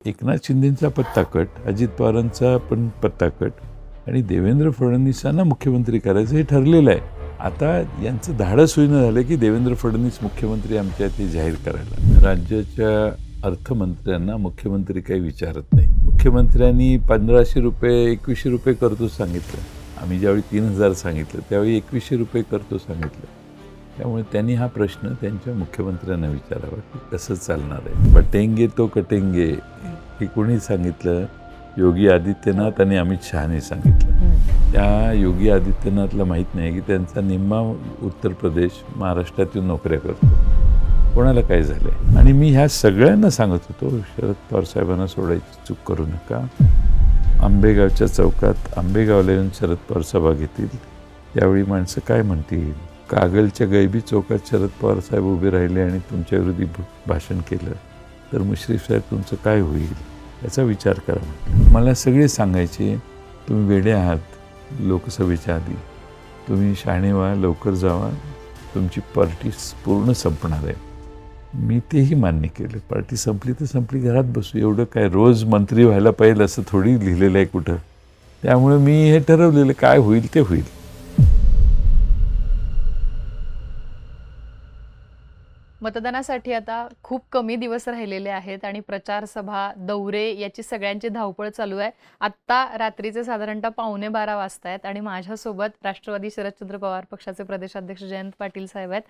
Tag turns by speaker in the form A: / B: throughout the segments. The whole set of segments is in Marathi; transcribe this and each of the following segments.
A: एकनाथ शिंदेंचा पत्ता कट, अजित पवारांचा पण पत्ता कट आणि देवेंद्र फडणवीसांना मुख्यमंत्री करायचं हे ठरलेलं आहे. आता यांचं धाडस होईना झालं की देवेंद्र फडणवीस मुख्यमंत्री आमच्या ते जाहीर करायला. राज्याच्या अर्थमंत्र्यांना मुख्यमंत्री काही विचारत नाही. मुख्यमंत्र्यांनी 1500 रुपये 2100 रुपये करतो सांगितलं. आम्ही ज्यावेळी 3000 सांगितलं त्यावेळी 2100 रुपये करतो सांगितलं. त्यामुळे त्यांनी हा प्रश्न त्यांच्या मुख्यमंत्र्यांना विचारावा की कसं चालणार आहे. बटेंगे तो कटेंगे हे कोणी सांगितलं? योगी आदित्यनाथ आणि अमित शहाने सांगितलं. त्या योगी आदित्यनाथला माहीत नाही की त्यांचा निम्मा उत्तर प्रदेश महाराष्ट्रातून नोकऱ्या करतो. कोणाला काय झालंय? आणि मी ह्या सगळ्यांना सांगत होतो शरद पवार साहेबांना सोडायची चूक करू नका. आंबेगावच्या चौकात आंबेगावला येऊन शरद पवार सभा घेतील त्यावेळी माणसं काय म्हणतील? कागलच्या गैबी चौकात शरद पवार साहेब उभे राहिले आणि तुमच्या विरोधी भाषण केलं तर मुश्रीफ साहेब तुमचं काय होईल याचा विचार करा. मला सगळे सांगायचे तुम्ही वेडे आहात लोकसभेच्या आधी, तुम्ही शहाणे व्हा, लवकर जावा, तुमची पार्टी पूर्ण संपणार आहे. मी तेही मान्य केलं. पार्टी संपली तर संपली, घरात बसू. एवढं काय रोज मंत्री व्हायला पाहिजे असं थोडी लिहिलेलं आहे कुठं. त्यामुळे मी हे ठरवलेलं काय होईल ते होईल.
B: मतदानासाठी आता खूप कमी दिवस राहिलेले आहेत आणि प्रचार सभा दौरे याची सगळ्यांची धावपळ चालू आहे. आत्ता रात्रीचे साधारणतः 11:15 वाजता आहेत आणि माझ्यासोबत राष्ट्रवादी शरदचंद्र पवार पक्षाचे प्रदेशाध्यक्ष जयंत पाटील साहेब आहेत.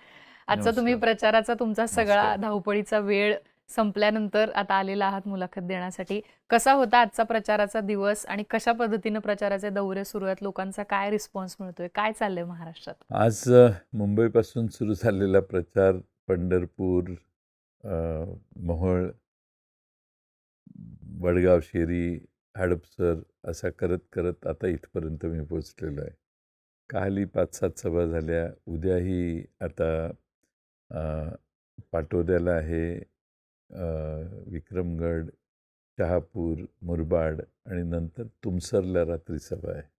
B: आजचा तुम्ही प्रचाराचा तुमचा सगळा धावपळीचा वेळ संपल्यानंतर आता आलेला आहात मुलाखत देण्यासाठी. कसा होता आजचा प्रचाराचा दिवस आणि कशा पद्धतीने प्रचाराचे दौरे सुरू आहेत? लोकांचा काय रिस्पॉन्स मिळतोय? काय चाललंय महाराष्ट्रात?
A: आज मुंबईपासून सुरू झालेला प्रचार पंढरपूर, मोहोळ, वडगाव शेरी, हडपसर असा करत करत आता इथपर्यंत मी पोचलेलो आहे. कालही 5-7 सभा झाल्या. उद्याही आता पाटोद्याला आहे, विक्रमगड, शहापूर, मुरबाड आणि नंतर तुमसरला रात्री सभा आहे.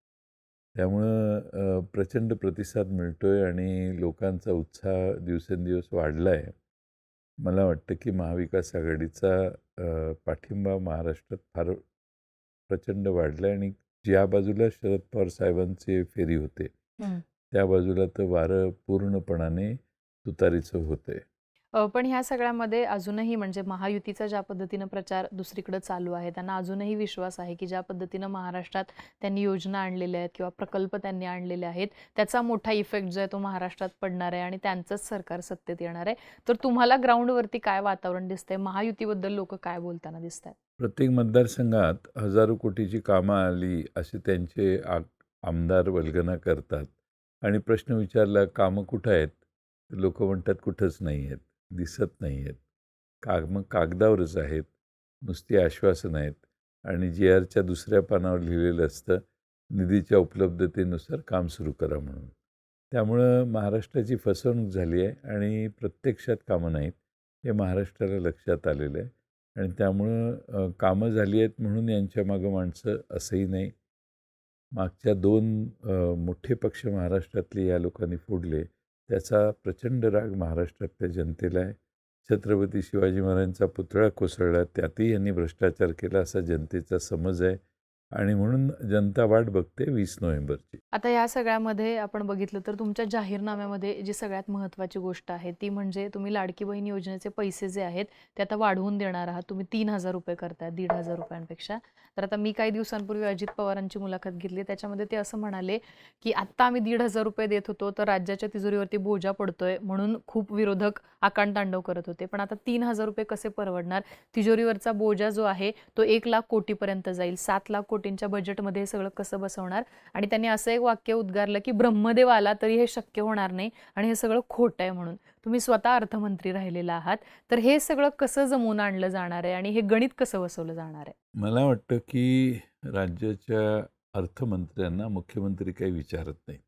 A: त्यामुळं प्रचंड प्रतिसाद मिळतोय आणि लोकांचा उत्साह दिवसेंदिवस वाढला आहे. मला वाटतं की महाविकास आघाडीचा पाठिंबा महाराष्ट्रात फार प्रचंड वाढला आहे आणि ज्या बाजूला शरद पवार साहेबांचे फेरी होते त्या बाजूला तर वारं पूर्णपणाने तुतारीचं होतंय.
B: पण ह्या सगळ्यामध्ये अजूनही म्हणजे महायुतीचा ज्या पद्धतीनं प्रचार दुसरीकडे चालू आहे त्यांना अजूनही विश्वास आहे की ज्या पद्धतीनं महाराष्ट्रात त्यांनी योजना आणलेल्या आहेत किंवा प्रकल्प त्यांनी आणलेले आहेत त्याचा मोठा इफेक्ट जो आहे तो महाराष्ट्रात पडणार आहे आणि त्यांचंच सरकार सत्तेत येणार आहे. तर तुम्हाला ग्राउंडवरती काय वातावरण दिसतंय? महायुतीबद्दल लोक काय बोलताना दिसत आहेत?
A: प्रत्येक मतदारसंघात हजारो कोटीची कामं आली असे त्यांचे आमदार वल्गना करतात आणि प्रश्न विचारला कामं कुठं आहेत? लोक म्हणतात कुठंच नाही आहेत, दिसत नाही आहेत, कामं कागदावरच आहेत, नुसती आश्वासन आहेत आणि JRच्या दुसऱ्या पानावर लिहिलेलं असतं निधीच्या उपलब्धतेनुसार काम सुरू करा म्हणून. त्यामुळं महाराष्ट्राची फसवणूक झाली आहे आणि प्रत्यक्षात कामं नाहीत हे महाराष्ट्राला लक्षात आलेलं आहे आणि त्यामुळं कामं झाली आहेत म्हणून यांच्या मागं माणसं असंही नाही. मागच्या 2 मोठे पक्ष महाराष्ट्रातले या लोकांनी फोडले त्याचा प्रचंड राग महाराष्ट्रातल्या जनतेला आहे. छत्रपती शिवाजी महाराजांचा पुतळा कोसळला त्यातही यांनी भ्रष्टाचार केला असा जनतेचा समज आहे आणि म्हणून जनता वाट बघते 20 नोव्हेंबरची.
B: आता या सगळ्यामध्ये आपण बघितलं तर तुमच्या जाहीरनाम्यामध्ये जी सगळ्यात महत्त्वाची गोष्ट आहे ती म्हणजे तुम्ही लाडकी बहीण योजनेचे पैसे जे आहेत ते आता वाढवून देणार आहात. तुम्ही 3000 रुपये करताय 1500 रुपयांपेक्षा. तर आता मी काही दिवसांपूर्वी अजित पवारांची मुलाखत घेतली त्याच्यामध्ये ते असं म्हणाले की आत्ता आम्ही 1500 रुपये देत होतो तर राज्याच्या तिजोरीवरती बोजा पडतोय म्हणून खूप विरोधक आकांडतांडव करत होते. पण आता 3000 रुपये कसे परवडणार? तिजोरीवरचा बोजा जो आहे तो 1 लाख कोटीपर्यंत जाईल. 7 लाख कोटींच्या बजेटमध्ये हे सगळं कसं बसवणार? आणि त्यांनी असं एक वाक्य उद्गारलं की ब्रह्मदेव आला तरी हे शक्य होणार नाही आणि हे सगळं खोटं आहे म्हणून. तुम्ही स्वतः अर्थमंत्री राहिलेला आहात तर हे सगळं कसं जमवून आणलं जाणार आहे आणि हे गणित कसं बसवलं जाणार आहे?
A: मला वाटतं की राज्याच्या अर्थमंत्र्यांना मुख्यमंत्री काही विचारत नाही.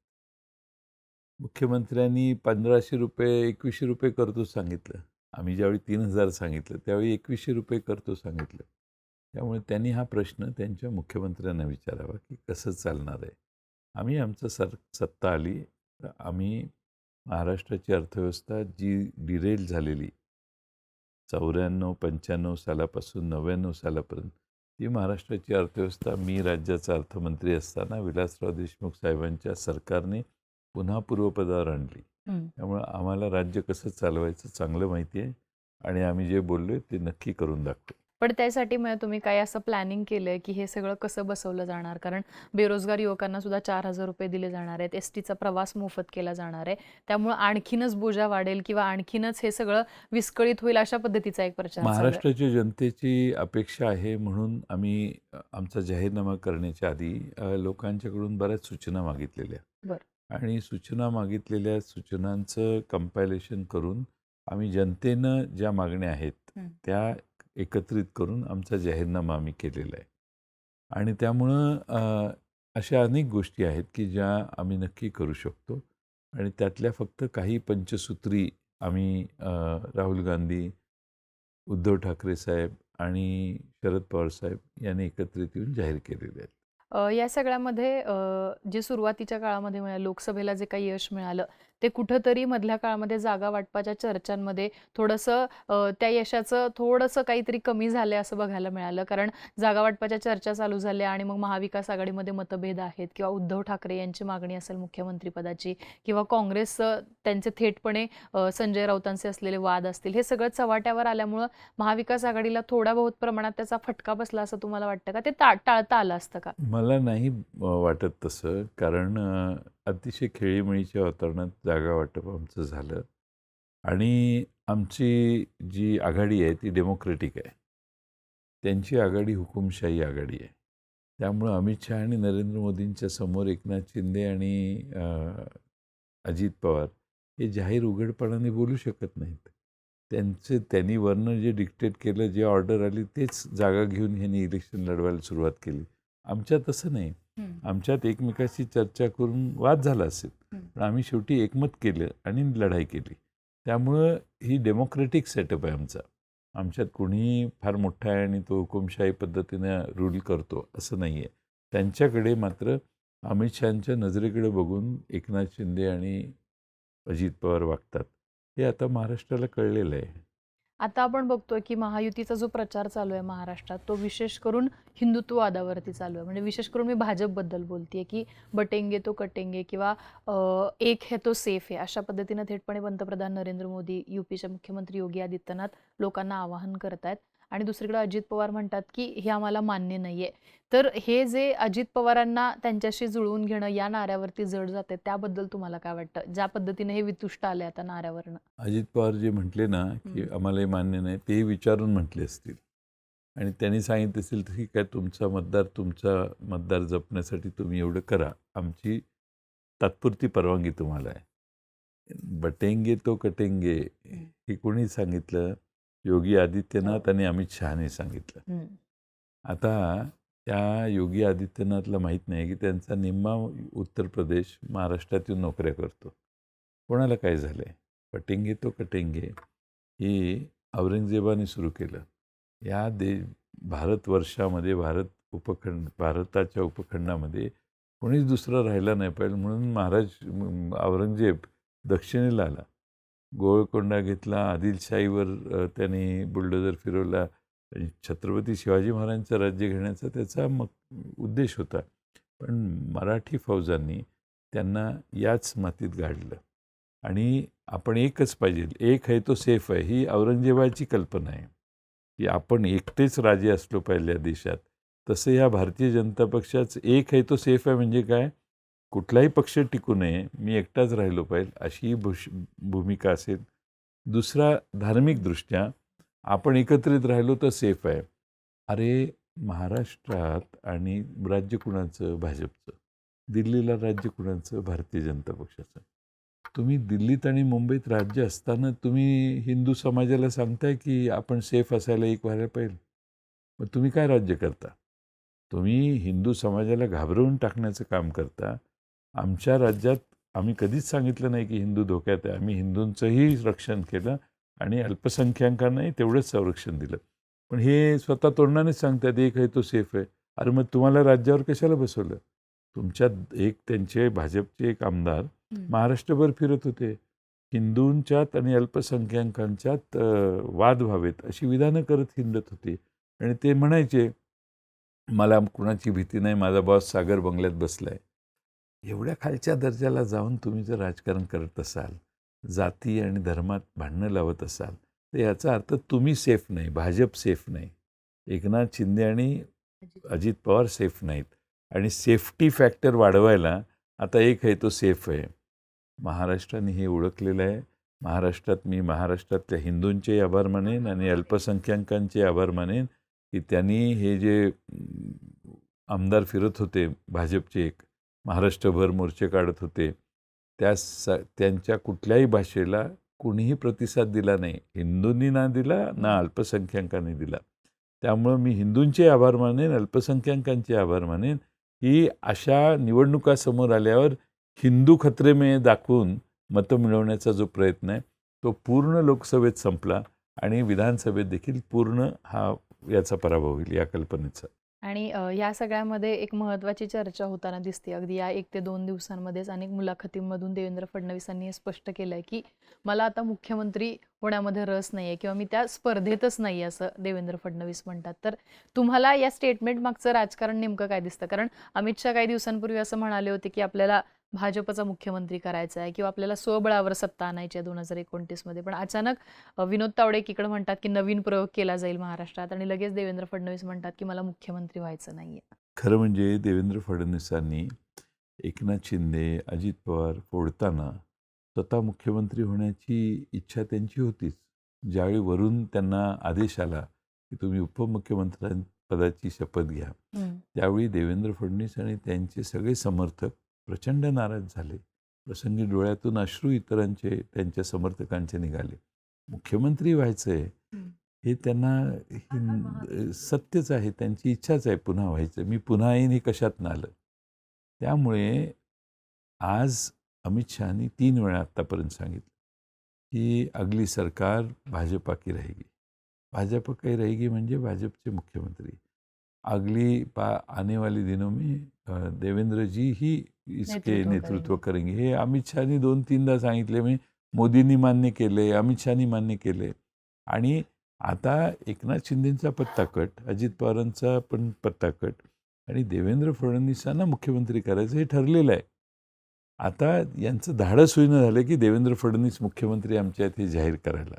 A: मुख्यमंत्र्यांनी 1500 रुपये 2100 रुपये करतो सांगितलं. आम्ही ज्यावेळी 3000 सांगितलं त्यावेळी 2100 रुपये करतो सांगितलं. त्यामुळे त्यांनी हा प्रश्न त्यांच्या मुख्यमंत्र्यांना विचारावा की कसं चालणार आहे. आम्ही आमचं सत्ता आली तर आम्ही महाराष्ट्राची अर्थव्यवस्था जी डिरेल झालेली 94-95 सालापासून 99 सालापर्यंत ही महाराष्ट्राची अर्थव्यवस्था मी राज्याचा अर्थमंत्री असताना विलासराव देशमुख साहेबांच्या सरकारने पुन्हा पूर्वपदावर आणली. त्यामुळं आम्हाला राज्य कसं चालवायचं चांगलं माहिती आहे आणि आम्ही जे बोललोय ते नक्की करून दाखवू.
B: पण त्यासाठी म्हणजे तुम्ही काय असं प्लॅनिंग केलंय की हे सगळं कसं बसवलं जाणार? कारण बेरोजगार युवकांना सुद्धा 4,000 रुपये दिले जाणार आहेत, एसटीचा प्रवास मोफत केला जाणार आहे, त्यामुळे आणखीनच बोजा वाढेल किंवा आणखीनच हे सगळं विस्कळीत होईल अशा पद्धतीचा एक प्रचार चालू आहे.
A: महाराष्ट्राच्या जनतेची अपेक्षा आहे म्हणून आम्ही आमचा जाहीरनामा करण्याच्या आधी लोकांच्याकडून बऱ्याच सूचना मागितलेल्या
B: बरं.
A: आणि सूचना मागितलेल्या सूचनांचं कंपायलेशन करून आम्ही जनतेनं ज्या मागण्या आहेत त्या एकत्रित करून आमचा जाहीरनामा आम्ही केलेला आहे. आणि त्यामुळं अशा अनेक गोष्टी आहेत की ज्या आम्ही नक्की करू शकतो आणि त्यातल्या फक्त काही पंचसूत्री आम्ही राहुल गांधी, उद्धव ठाकरे साहेब आणि शरद पवार साहेब यांनी एकत्रित येऊन जाहीर केलेले आहेत.
B: या सगळ्यामध्ये जे सुरुवातीच्या काळामध्ये मिळालं, लोकसभेला जे काही यश मिळालं, ते कुठंतरी मधल्या काळामध्ये जागा वाटपाच्या चर्चांमध्ये थोडंसं त्या यशाचं थोडंसं काहीतरी कमी झालंय असं बघायला मिळालं. कारण जागा वाटपाच्या चर्चा चालू झाल्या आणि मग महाविकास आघाडीमध्ये मतभेद आहेत किंवा उद्धव ठाकरे यांची मागणी असेल मुख्यमंत्रीपदाची किंवा काँग्रेस त्यांचे थेटपणे संजय राऊतांचे असलेले वाद असतील, हे सगळं चव्हाट्यावर आल्यामुळं महाविकास आघाडीला थोड्या बहुत प्रमाणात त्याचा फटका बसला असं तुम्हाला वाटतं का? ते टाळता आलं असतं का?
A: मला नाही वाटत तसं, कारण अतिशय खेळीमेळीच्या वातावरणात जागा वाटप आमचं झालं आणि आमची जी आघाडी आहे ती डेमोक्रेटिक आहे. त्यांची आघाडी हुकुमशाही आघाडी आहे. त्यामुळं अमित शहा आणि नरेंद्र मोदींच्या समोर एकनाथ शिंदे आणि अजित पवार हे जाहीर उघडपणाने बोलू शकत नाहीत. त्यांनी वरनं जे डिक्टेट केलं, जे ऑर्डर आली तेच जागा घेऊन ह्यांनी इलेक्शन लढवायला सुरुवात केली. आमच्यात तसं नाही. आमच्यात एकमेकाशी चर्चा करून वाद झाला असेल, पण आम्ही शेवटी एकमत केलं आणि लढाई केली. त्यामुळं ही डेमोक्रेटिक सेटअप आहे आमचा. आमच्यात कोणीही फार मोठा आहे आणि तो हुकुमशाही पद्धतीनं रूल करतो असं नाही आहे. त्यांच्याकडे मात्र अमित शहांच्या नजरेकडे बघून एकनाथ शिंदे आणि अजित पवार वागतात, हे आता महाराष्ट्राला कळलेलं आहे.
B: आता आपण बघतोय की महायुतीचा जो प्रचार चालू आहे महाराष्ट्रात, तो विशेष करून हिंदुत्ववादावरती चालू आहे. म्हणजे विशेष करून मी भाजपबद्दल बोलतेय की बटेंगे तो कटेंगे किंवा एक है तो सेफ है अशा पद्धतीनं थेटपणे पंतप्रधान नरेंद्र मोदी, यूपीचे मुख्यमंत्री योगी आदित्यनाथ लोकांना आवाहन करतायत आणि दुसरीकडे अजित पवार म्हणतात की हे आम्हाला मान्य नाहीये. तर हे जे अजित पवारांना त्यांच्याशी जुळवून घेणं या नाऱ्यावरती जड जाते, त्याबद्दल तुम्हाला काय वाटतं? ज्या पद्धतीने हे वितुष्ट आले आता नाऱ्यावरनं.
A: अजित पवार जे म्हटले ना की आम्हाला हे मान्य नाही, ते विचारून म्हटले असतील आणि त्यांनी सांगितलं असेल ठीक आहे, तुमचा मतदार जपण्यासाठी तुम्ही एवढं करा, आमची तात्पुरती परवानगी तुम्हाला आहे. बटेंगे तो कटेंगे हे कोणी सांगितलं? योगी आदित्यनाथ आणि अमित शहाने सांगितलं. आता त्या योगी आदित्यनाथला माहीत नाही की त्यांचा निम्मा उत्तर प्रदेश महाराष्ट्रात येऊन नोकऱ्या करतो. कोणाला काय झालं आहे? बटेंगे तो कटेंगे हे औरंगजेबाने सुरू केलं. या भारतवर्षामध्ये भारताच्या उपखंडामध्ये कोणीच दुसरं राहिला नाही पाहिजे म्हणून औरंगजेब दक्षिणेला आला. गोळकोंडा घेतला, आदिलशाहीवर त्याने बुलडोजर फिरवला. छत्रपती शिवाजी महाराजांचं राज्य घेण्याचा त्याचा उद्देश होता. पण मराठी फौजांनी त्यांना याच मातीत गाडलं आणि आपण एकच पाहिजे, एक आहे तो सेफ आहे, ही औरंगजेबाची कल्पना आहे की आपण एकटेच राजे असलो पहिल्या देशात. तसं या भारतीय जनता पक्षाचं एक आहे तो सेफ आहे म्हणजे काय? कुठलाही पक्ष टिकू नये, मी एकटाच राहिलो पाहिजे अशी भूमिका असेल. दुसरा, धार्मिकदृष्ट्या आपण एकत्रित राहिलो तर सेफ आहे. अरे महाराष्ट्रात आणि राज्य कुणाचं? भाजपचं. दिल्लीला राज्य कुणाचं? भारतीय जनता पक्षाचं. तुम्ही दिल्लीत आणि मुंबईत राज्य असताना तुम्ही हिंदू समाजाला सांगताय की आपण सेफ असायला एक व्हायला पाहिजे. मग तुम्ही काय राज्य करता? तुम्ही हिंदू समाजाला घाबरवून टाकण्याचं काम करता. आमच्या राज्यात आम्ही कधीच सांगितलं नाही की हिंदू धोक्यात आहे. आम्ही हिंदूंचंही रक्षण केलं आणि अल्पसंख्याकांनाही तेवढंच संरक्षण दिलं. पण हे स्वतः तोंडानेच सांगतात एक आहे तो सेफ आहे. अरे मग तुम्हाला राज्यावर कशाला बसवलं? तुमच्यात त्यांचे भाजपचे एक आमदार महाराष्ट्रभर फिरत होते. हिंदूंच्यात आणि अल्पसंख्याकांच्यात वाद व्हावेत अशी विधानं करत हिंडत होते. आणि ते म्हणायचे, मला कुणाची भीती नाही, माझा बॉस सागर बंगल्यात बसलाय. एवढ्या खालच्या दर्जाला जाऊन तुम्ही जर राजकारण करत असाल, जाती आणि धर्मात भांडणं लावत असाल, तर याचा अर्थ तुम्ही सेफ नाही, भाजप सेफ नाही, एकनाथ शिंदे आणि अजित पवार सेफ नाहीत. आणि सेफ्टी फॅक्टर वाढवायला आता एक आहे, तो सेफ आहे. महाराष्ट्राने हे ओळखलेलं आहे. मी महाराष्ट्रातल्या हिंदूंचे आभार मानेन आणि अल्पसंख्याकांचे आभार मानेन की त्यांनी हे जे आमदार फिरत होते भाजपचे, एक महाराष्ट्रभर मोर्चे काढत होते, त्यांच्या कुठल्याही भाषेला कुणीही प्रतिसाद दिला नाही. हिंदूंनी ना दिला, ना अल्पसंख्याकांनी दिला. त्यामुळं मी हिंदूंचे आभार मानेन, अल्पसंख्याकांचे आभार मानेन की अशा निवडणुका समोर आल्यावर हिंदू खतरे में दाखवून मतं मिळवण्याचा जो प्रयत्न आहे, तो पूर्ण लोकसभेत संपला आणि विधानसभेत देखील पूर्ण याचा पराभव होईल या कल्पनेचा.
B: आणि या सगळ्यामध्ये एक महत्त्वाची चर्चा होताना दिसते. अगदी या 1 ते 2 दिवसांमध्येच अनेक मुलाखतींमधून देवेंद्र फडणवीसांनी हे स्पष्ट केलंय, की मला आता मुख्यमंत्री होण्यामध्ये रस नाहीये किंवा मी त्या स्पर्धेतच नाही, असं देवेंद्र फडणवीस म्हणतात. तर तुम्हाला या स्टेटमेंट मागचं राजकारण नेमकं काय दिसतं? कारण अमित शहा काही दिवसांपूर्वी असं म्हणाले होते, की आपल्याला भाजपचा मुख्यमंत्री करायचा आहे किंवा आपल्याला स्वबळावर सत्ता आणायची आहे 2029 मध्ये. पण अचानक विनोद तावडे एकीकडे म्हणतात की नवीन प्रयोग केला जाईल महाराष्ट्रात आणि लगेच देवेंद्र फडणवीस म्हणतात की मला मुख्यमंत्री व्हायचं नाहीये.
A: खरं म्हणजे देवेंद्र फडणवीसांनी एकनाथ शिंदे, अजित पवार फोडताना स्वतः मुख्यमंत्री होण्याची इच्छा त्यांची होतीच. ज्यावेळी वरून त्यांना आदेश आला की तुम्ही उपमुख्यमंत्र्यांपदाची शपथ घ्या, त्यावेळी देवेंद्र फडणवीस आणि त्यांचे सगळे समर्थक प्रचंड नाराज झाले. प्रसंगी डोळ्यातून अश्रू इतरांचे, त्यांच्या समर्थकांचे निघाले. मुख्यमंत्री व्हायचंय हे त्यांना सत्यच आहे, त्यांची इच्छाच आहे पुन्हा व्हायचं. मी पुन्हा येईन हे कशातनं आलं. त्यामुळे आज अमित शहानी 3 वेळा आत्तापर्यंत सांगितलं की अगली सरकार भाजपा की रहेगी. भाजपा की रहेगी म्हणजे भाजपचे मुख्यमंत्री. आने वाले दिनों में देवेंद्र जी ही इसके नेतृत्व करेंगे. हे अमित शहानी 2-3दा सांगितले. मी मोदींनी मान्य केले, अमित शहानी मान्य केले. आणि आता एकनाथ शिंदेंचा पत्ता कट, अजित पवारांचा पण पत्ता कट आणि देवेंद्र फडणवीसांना मुख्यमंत्री करायचं हे ठरलेलं आहे. आता यांचं धाडस होईना झालं की देवेंद्र फडणवीस मुख्यमंत्री आमच्या इथे जाहीर करायला.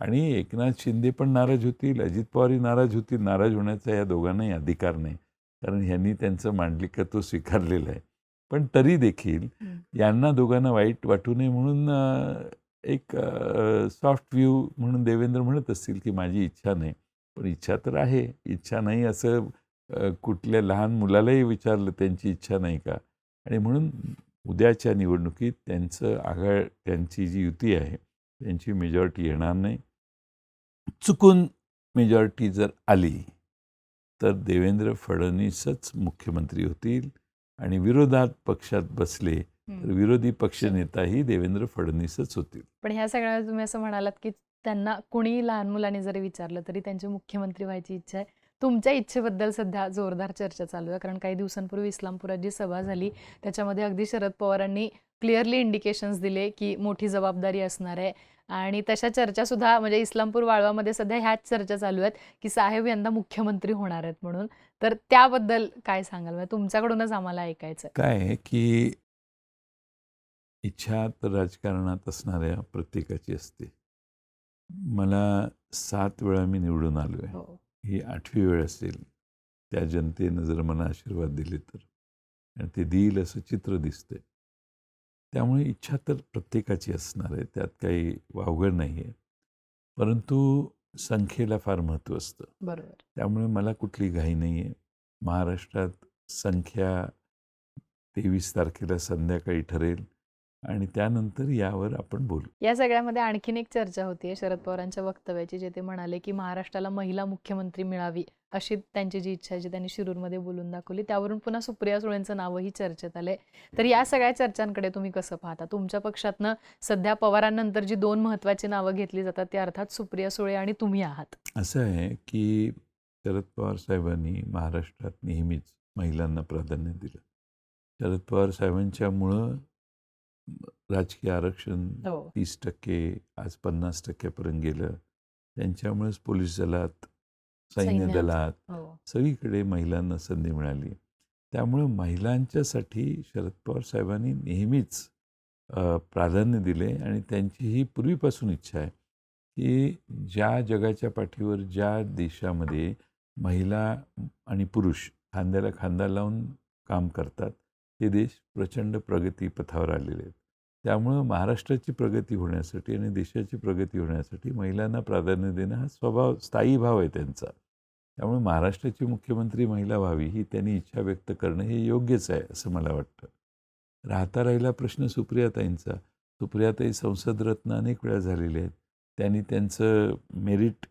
A: आणि एकनाथ शिंदे पण नाराज होतील, अजित पवारही नाराज होतील. नाराज होण्याचा या दोघांनाही अधिकार नाही, कारण ह्यांनी त्यांचं मांडलिकत्व स्वीकारलेलं आहे. पण तरी देखील यांना दोघांना वाईट वाटू नये म्हणून एक सॉफ्ट व्ह्यू म्हणून देवेंद्र म्हणत असतील की माझी इच्छा नाही. पण इच्छा तर आहे. इच्छा नाही असं कुठल्या लहान मुलालाही विचारलं त्यांची इच्छा नाही का. आणि म्हणून उद्याच्या निवडणुकीत त्यांची जी युती आहे त्यांची मेजॉरिटी येणार नाही. चुकून मेजॉरिटी जर आली तर देवेंद्र फडणवीसच मुख्यमंत्री होतील आणि विरोधात पक्षात बसले तर विरोधी पक्षनेताही देवेंद्र फडणवीसच होतील.
B: पण ह्या सगळ्या तुम्ही असं म्हणालात की त्यांना कोणी लहान मुलांनी जरी विचारलं तरी त्यांची मुख्यमंत्री व्हायची इच्छा आहे. तुमच्या इच्छेबद्दल सध्या जोरदार चर्चा चालू आहे, कारण काही दिवसांपूर्वी इस्लामपुरात जी सभा झाली त्याच्यामध्ये अगदी शरद पवारांनी क्लिअरली इंडिकेशन्स दिले की मोठी जबाबदारी असणार आहे. आणि तशा चर्चा सुद्धा म्हणजे इस्लामपूर वाळवामध्ये सध्या ह्याच चर्चा चालू आहेत की साहेब यंदा मुख्यमंत्री होणार आहेत म्हणून. तर त्याबद्दल काय सांगाल? म्हणजे तुमच्याकडूनच आम्हाला ऐकायचं.
A: काय आहे की इच्छा तर राजकारणात असणाऱ्या प्रत्येकाची असते. मला 7 वेळा मी निवडून आलो आहे. ही 8वी वेळ असेल. त्या जनतेनं जर मला आशीर्वाद दिले तर, आणि ते देईल असं चित्र दिसतंय. त्यामुळे इच्छा तर प्रत्येकाची असणार आहे, त्यात काही वावगं नाही आहे. परंतु संख्येला फार महत्त्व असतं.
B: बरोबर.
A: त्यामुळे मला कुठली घाई नाही आहे. महाराष्ट्रात संख्या 23 तारखेला संध्याकाळी ठरेल आणि त्यानंतर यावर आपण बोलू.
B: या सगळ्यामध्ये आणखीन एक चर्चा होतीये शरद पवारांच्या वक्तव्याची, जे ते म्हणाले की महाराष्ट्राला महिला मुख्यमंत्री मिळावी अशी त्यांची जी इच्छा आहे, जी त्यांनी शिरूरमध्ये बोलून दाखवली. त्यावरून पुन्हा सुप्रिया सुळेंचं नावही चर्चेत आलंय. तर या सगळ्या चर्चांकडे तुम्ही कसं पाहता? तुमच्या पक्षातनं सध्या पवारांनंतर जी 2 महत्त्वाची नावं घेतली जातात ते अर्थात सुप्रिया सुळे आणि तुम्ही आहात.
A: असं आहे की शरद पवार साहेबांनी महाराष्ट्रात नेहमीच महिलांना प्राधान्य दिलं. शरद पवार साहेबांच्यामुळं राजकीय आरक्षण
B: हो
A: 30% आज 50% गेलं. त्यांच्यामुळेच पोलीस दलात, सैन्य
B: सैन्यात
A: दलात
B: हो
A: सगळीकडे महिलांना संधी मिळाली. त्यामुळं महिलांच्यासाठी शरद पवार साहेबांनी नेहमीच प्राधान्य दिले आणि त्यांची ही पूर्वीपासून इच्छा आहे, की ज्या जगाच्या पाठीवर, ज्या देशामध्ये महिला आणि पुरुष खांद्याला खांदा लावून काम करतात, ते देश प्रचंड प्रगतीपथावर आलेले आहेत. त्यामुळं महाराष्ट्राची प्रगती होण्यासाठी आणि देशाची प्रगती होण्यासाठी महिलांना प्राधान्य देणं हा स्वभाव, स्थायी भाव आहे त्यांचा. त्यामुळे महाराष्ट्राची मुख्यमंत्री महिला व्हावी ही त्यांनी इच्छा व्यक्त करणं हे योग्यच आहे असं मला वाटतं. राहता राहिला प्रश्न सुप्रियाताईंचा. सुप्रियाताई संसदरत्न अनेक वेळा झालेले आहेत. त्यांनी त्यांचं मेरिट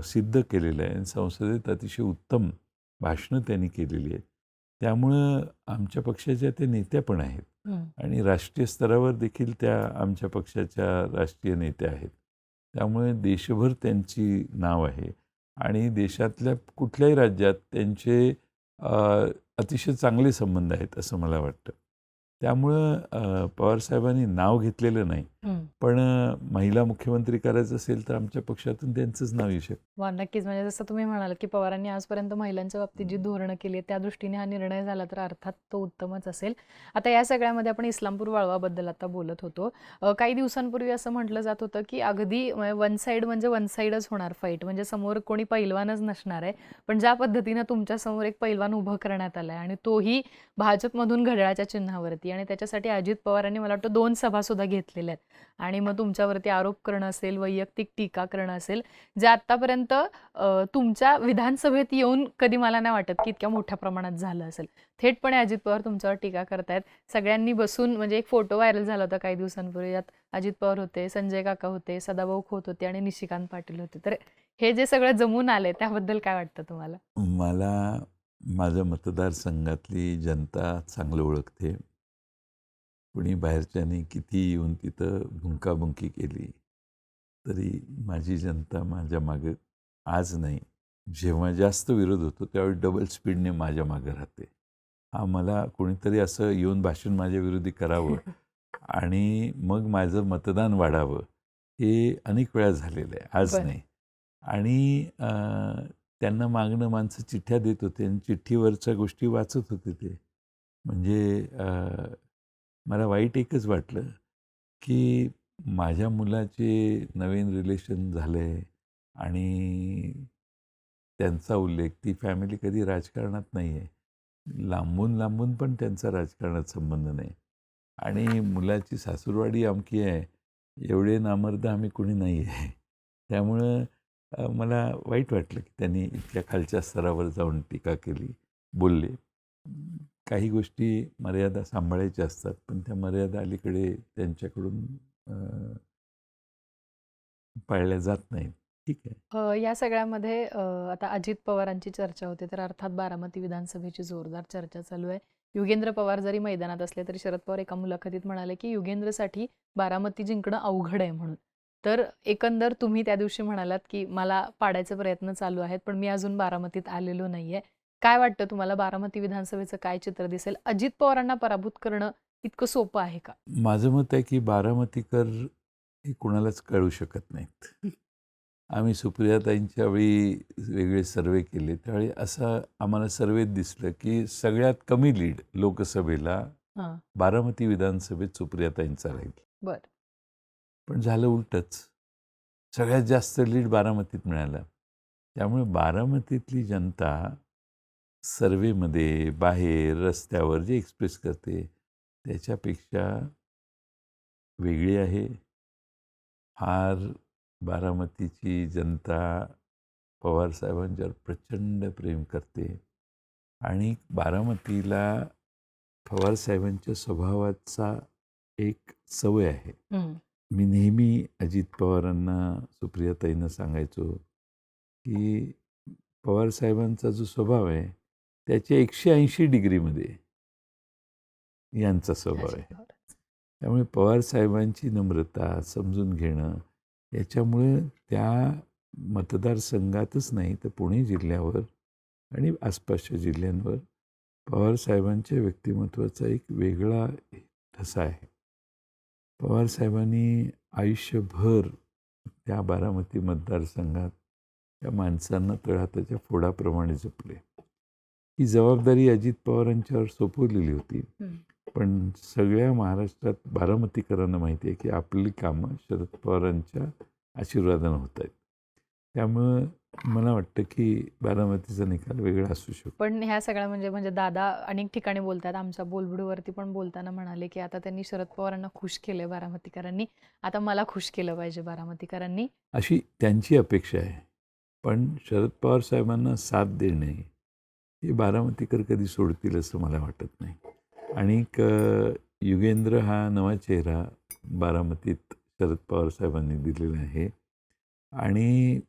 A: सिद्ध केलेलं आहे आणि संसदेत अतिशय उत्तम भाषणं त्यांनी केलेली आहेत. त्यामुळं आमच्या पक्षाच्या त्या नेत्या पण आहेत
B: हम्म.
A: आणि राष्ट्रीय स्तरावर देखील त्या आमच्या पक्षाच्या राष्ट्रीय नेत्या आहेत. त्यामुळे देशभर त्यांची नाव आहे आणि देशातल्या कुठल्याही राज्यात त्यांचे अतिशय चांगले संबंध आहेत असं मला वाटतं. त्यामुळं पवारसाहेबांनी नाव घेतलेलं नाही,
B: हम्म.
A: पण महिला मुख्यमंत्री करायचं असेल तर आमच्या पक्षातून त्यांचंच नाव येऊ शकतं.
B: वा नक्कीच म्हणजे जसं तुम्ही म्हणालात की पवारांनी आजपर्यंत महिलांच्या बाबतीत जी धोरणं केली आहेत त्या दृष्टीने हा निर्णय झाला तर अर्थात तो उत्तमच असेल. आता या सगळ्यामध्ये आपण इस्लामपूर वाळवाबद्दल आता बोलत होतो. काही दिवसांपूर्वी असं म्हटलं जात होतं की अगदी वन साईड म्हणजे वन साईडच होणार फाईट, म्हणजे समोर कोणी पैलवानच नसणार आहे. पण ज्या पद्धतीनं तुमच्या समोर एक पैलवान उभं करण्यात आलाय आणि तोही भाजपमधून घड्याळाच्या चिन्हावरती, आणि त्याच्यासाठी अजित पवारांनी मला वाटतं 2 सभा सुद्धा घेतलेल्या आहेत आणि मग तुमच्यावरती आरोप करणं असेल, वैयक्तिक टीका करणं असेल, जे आतापर्यंत तुमच्या विधानसभेत येऊन कधी मला नाही वाटत की इतक्या मोठ्या प्रमाणात झालं असेल. थेटपणे अजित पवार तुमच्यावर टीका करतायत. सगळ्यांनी बसून म्हणजे एक फोटो व्हायरल झाला होता काही दिवसांपूर्वी. यात अजित पवार होते, संजय काका होते, सदाभाऊ खोत होते आणि निशिकांत पाटील होते. तर हे जे सगळं जमून आलंय त्याबद्दल काय वाटतं तुम्हाला?
A: मला माझ्या मतदारसंघातली जनता चांगलं ओळखते. कुणी बाहेरच्यानी किती येऊन तिथं भुंकाबुंकी केली, तरी माझी जनता माझ्या मागे आज नाही, जेव्हा जास्त विरोध होतो त्यावेळी डबल स्पीडने माझ्या मागे राहते. हा मला कोणीतरी असं येऊन भाषण माझ्या विरोधी करावं आणि मग माझं मतदान वाढावं, हे अनेक वेळा झालेलं आहे, आज
B: बरं.
A: नाही. आणि त्यांना मागणं माणसं चिठ्ठ्या देत होते आणि चिठ्ठीवरच्या गोष्टी वाचत होते ते. म्हणजे मला वाईट एकच वाटलं, की माझ्या मुलाचे नवीन रिलेशन झाले आणि त्यांचा उल्लेख, ती फॅमिली कधी राजकारणात नाही आहे. लांबून लांबून पण त्यांचा राजकारणात संबंध नाही. आणि मुलाची सासूरवाडी अमकी आहे, एवढे नामर्द आम्ही कुणी नाही आहे. त्यामुळं मला वाईट वाटलं, की त्यांनी इतक्या खालच्या स्तरावर जाऊन टीका केली, बोलले. काही गोष्टी मर्यादा सांभाळायच्या असतात, पण त्या मर्यादा अलीकडे त्यांच्याकडून पाळल्या जात नाहीत. ठीक आहे.
B: या सगळ्यामध्ये आता अजित पवारांची चर्चा होते, तर अर्थात बारामती विधानसभेची जोरदार चर्चा चालू आहे. युगेंद्र पवार जरी मैदानात असले तरी शरद पवार एका मुलाखतीत म्हणाले की युगेंद्रसाठी बारामती जिंकणं अवघड आहे म्हणून. तर एकंदर तुम्ही त्या दिवशी म्हणालात की मला पाडायचे प्रयत्न चालू आहेत, पण मी अजून बारामतीत आलेलो नाहीये. काय वाटतं तुम्हाला बारामती विधानसभेचं काय चित्र दिसेल? अजित पवारांना पराभूत करणं इतकं सोपं आहे का?
A: माझं मत आहे, की बारामतीकर हे कुणालाच कळू शकत नाहीत. आम्ही सुप्रियाताईंच्या वेळी वेगळे सर्वे केले, त्यावेळी असं आम्हाला सर्वेत दिसलं, की सगळ्यात कमी लीड लोकसभेला
B: हां.
A: बारामती विधानसभेत सुप्रियाताईंचा राहील.
B: बरं.
A: पण झालं उलटंच. सगळ्यात जास्त लीड बारामतीत मिळाला. त्यामुळे बारामतीतली जनता सर्वेमध्ये, बाहेर, रस्त्यावर जे एक्सप्रेस करते, त्याच्यापेक्षा वेगळी आहे. फार बारामतीची जनता पवारसाहेबांच्यावर प्रचंड प्रेम करते आणि बारामतीला पवारसाहेबांच्या स्वभावाचा एक सवय आहे.
B: हं.
A: मी नेहमी अजित पवारांना, सुप्रियाताईंना सांगायचो, की पवारसाहेबांचा जो स्वभाव आहे, त्याच्या 180 डिग्रीमध्ये यांचा स्वभाव
B: अजित
A: आहे.
B: पवार.
A: त्यामुळे पवारसाहेबांची नम्रता, समजून घेणं, याच्यामुळे त्या मतदारसंघातच नाही तर पुणे जिल्ह्यावर आणि आसपासच्या जिल्ह्यांवर पवारसाहेबांच्या व्यक्तिमत्त्वाचा एक वेगळा ठसा आहे. पवारसाहेबांनी आयुष्यभर त्या बारामती मतदारसंघात त्या माणसांना तळहाताच्या फोडाप्रमाणे जपले. ही जबाबदारी अजित पवारांच्यावर सोपवलेली होती. पण सगळ्या महाराष्ट्रात बारामतीकरांना माहिती आहे की आपली कामं शरद पवारांच्या आशीर्वादानं होत आहेत. त्यामुळं मला वाटतं की बारामतीचा निकाल वेगळा असू शकतो.
B: पण ह्या सगळ्या म्हणजे म्हणजे दादा अनेक ठिकाणी बोलतात, आमच्या बोलबिडूवरती पण बोलताना म्हणाले की आता त्यांनी शरद पवारांना खुश केलंय बारामतीकरांनी, आता मला खुश केलं पाहिजे बारामतीकरांनी.
A: अशी त्यांची अपेक्षा आहे. पण शरद पवार साहेबांना साथ देणे हे बारामतीकर कधी सोडतील असं मला वाटत नाही. आणि युगेंद्र हा नवा चेहरा बारामतीत शरद पवार साहेबांनी दिलेला आहे आणि